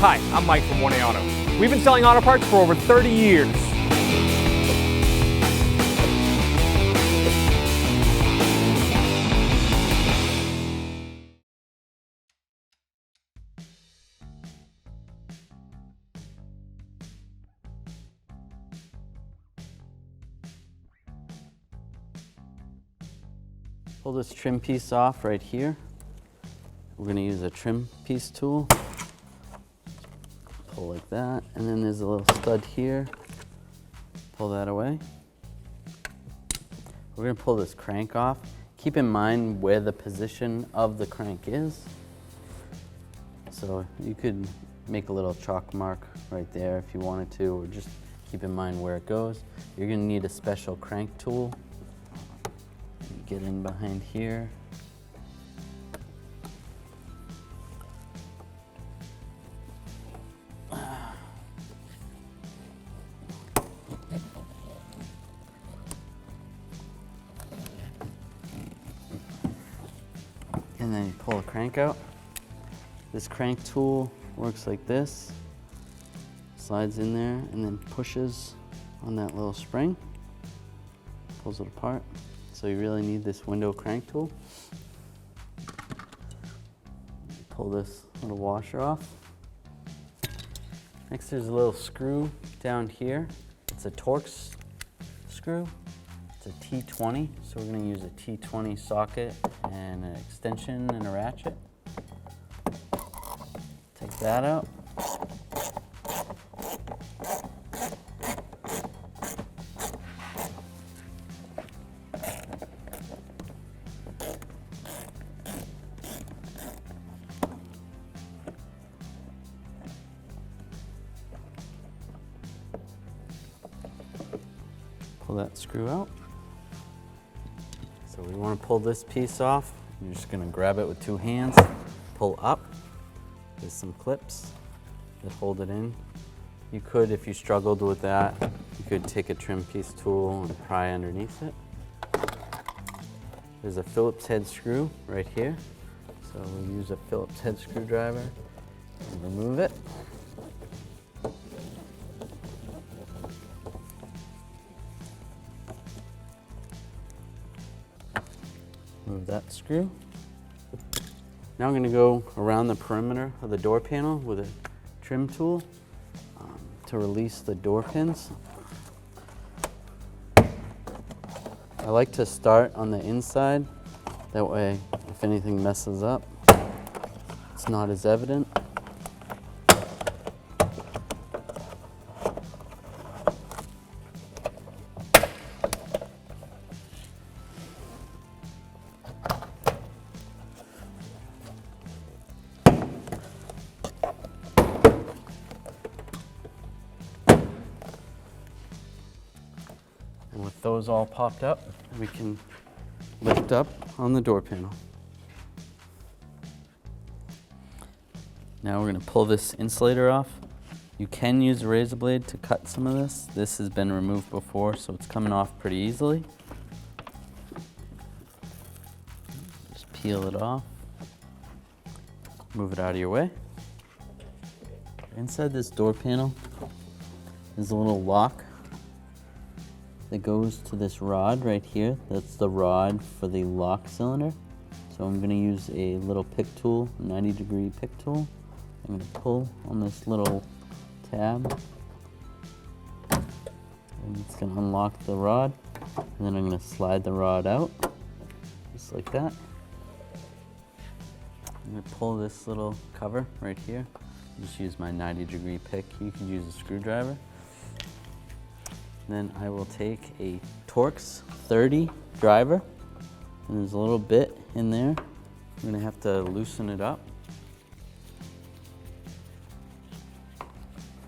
Hi, I'm Mike from 1A Auto. We've been selling auto parts for over 30 years. Pull this trim piece off right here. We're going to use a trim piece tool. Pull like that, and then there's a little stud here. Pull that away. We're going to pull this crank off. Keep in mind where the position of the crank is. So you could make a little chalk mark right there if you wanted to, or just keep in mind where it goes. You're going to need a special crank tool. Get in behind here. And then you pull the crank out. This crank tool works like this. Slides in there and then pushes on that little spring. Pulls it apart. So you really need this window crank tool. Pull this little washer off. Next there's a little screw down here. It's a Torx screw. It's a T20, so we're going to use a T20 socket and an extension and a ratchet. Take that out. Pull that screw out. So we want to pull this piece off. You're just going to grab it with two hands, pull up. There's some clips that hold it in. You could, if you struggled with that, you could take a trim piece tool and pry underneath it. There's a Phillips head screw right here. So we'll use a Phillips head screwdriver and remove it. Remove that screw. Now I'm going to go around the perimeter of the door panel with a trim tool to release the door pins. I like to start on the inside. That way, if anything messes up, it's not as evident. And with those all popped up, we can lift up on the door panel. Now we're going to pull this insulator off. You can use a razor blade to cut some of this. This has been removed before, so it's coming off pretty easily. Just peel it off. Move it out of your way. Inside this door panel is a little lock that goes to this rod right here. That's the rod for the lock cylinder. So I'm going to use a little pick tool, a 90-degree pick tool. I'm going to pull on this little tab, and it's going to unlock the rod, and then I'm going to slide the rod out, just like that. I'm going to pull this little cover right here. Just use my 90-degree pick. You can use a screwdriver. Then I will take a Torx 30 driver, and there's a little bit in there. I'm going to have to loosen it up.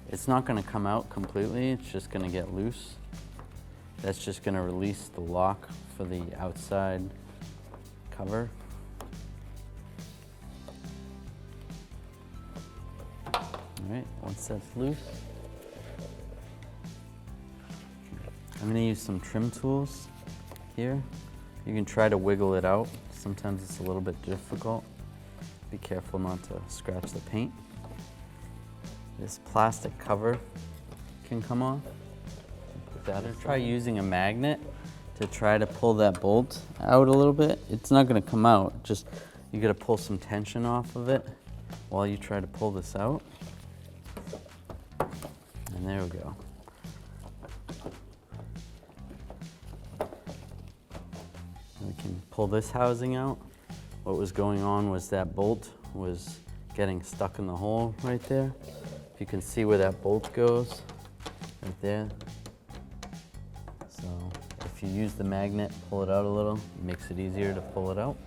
It's not going to come out completely, it's just going to get loose. That's just going to release the lock for the outside cover. All right, once that's loose, I'm going to use some trim tools here. You can try to wiggle it out. Sometimes it's a little bit difficult. Be careful not to scratch the paint. this plastic cover can come off. Put that in. Try using a magnet to try to pull that bolt out a little bit. It's not going to come out, just you got to pull some tension off of it while you try to pull this out. And there we go. We can pull this housing out. What was going on was that bolt was getting stuck in the hole right there. If you can see where that bolt goes, right there. So if you use the magnet, pull it out a little, it makes it easier to pull it out.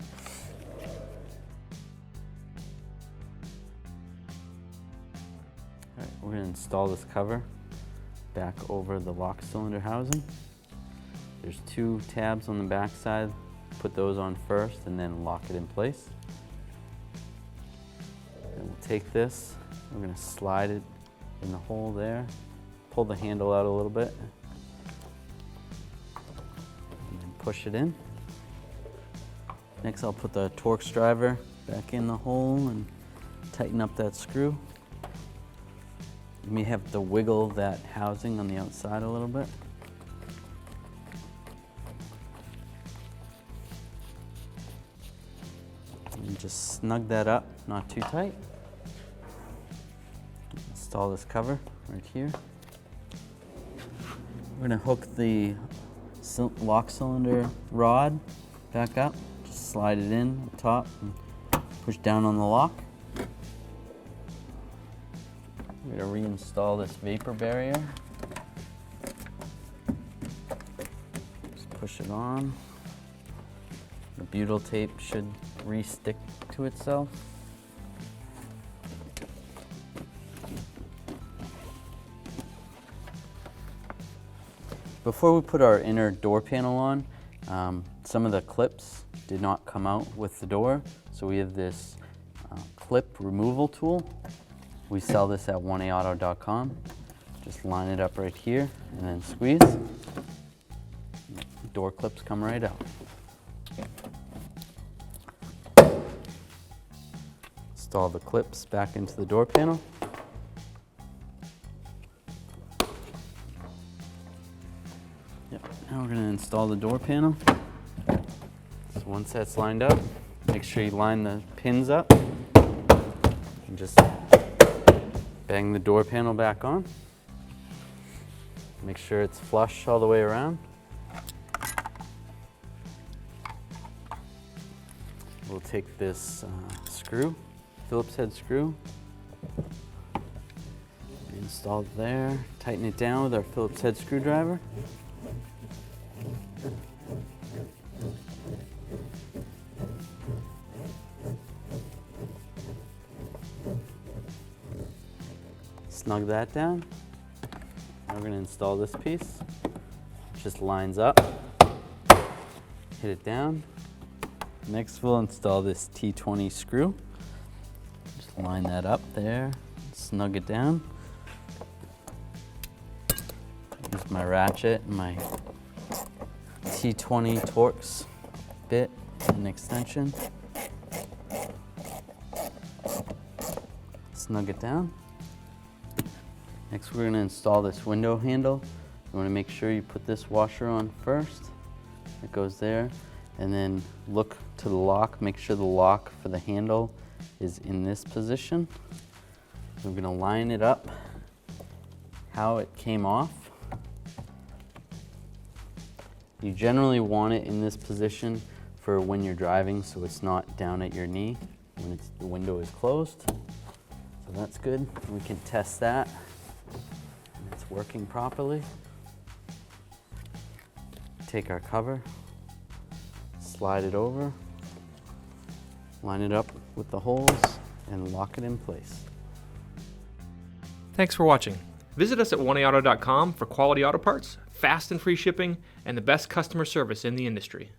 All right, we're going to install this cover back over the lock cylinder housing. There's 2 tabs on the back side. Put those on first and then lock it in place. And we'll take this, we're going to slide it in the hole there, pull the handle out a little bit, and then push it in. Next I'll put the Torx driver back in the hole and tighten up that screw. You may have to wiggle that housing on the outside a little bit. And just snug that up, not too tight. Install this cover right here. We're going to hook the lock cylinder rod back up. Just slide it in up top and push down on the lock. We're going to reinstall this vapor barrier. Just push it on. The butyl tape should re-stick to itself. Before we put our inner door panel on, some of the clips did not come out with the door, so we have this clip removal tool. We sell this at 1aauto.com. Just line it up right here and then squeeze. Door clips come right out. Install the clips back into the door panel. Yep. Now we're going to install the door panel. So once that's lined up, make sure you line the pins up and just bang the door panel back on. Make sure it's flush all the way around. We'll take this screw, Phillips head screw, install it there, tighten it down with our Phillips head screwdriver. Snug that down. Now we're going to install this piece. It just lines up, hit it down. Next we'll install this T20 screw. Just line that up there, snug it down. Use my ratchet and my T20 Torx bit and extension. Snug it down. Next we're going to install this window handle. You want to make sure you put this washer on first. It goes there. And then look to the lock, make sure the lock for the handle is in this position. We're going to line it up how it came off. You generally want it in this position for when you're driving so it's not down at your knee when the window is closed. So that's good. We can test that. It's working properly. Take our cover, slide it over, line it up with the holes, and lock it in place. Thanks for watching. Visit us at 1aauto.com for quality auto parts, fast and free shipping, and the best customer service in the industry.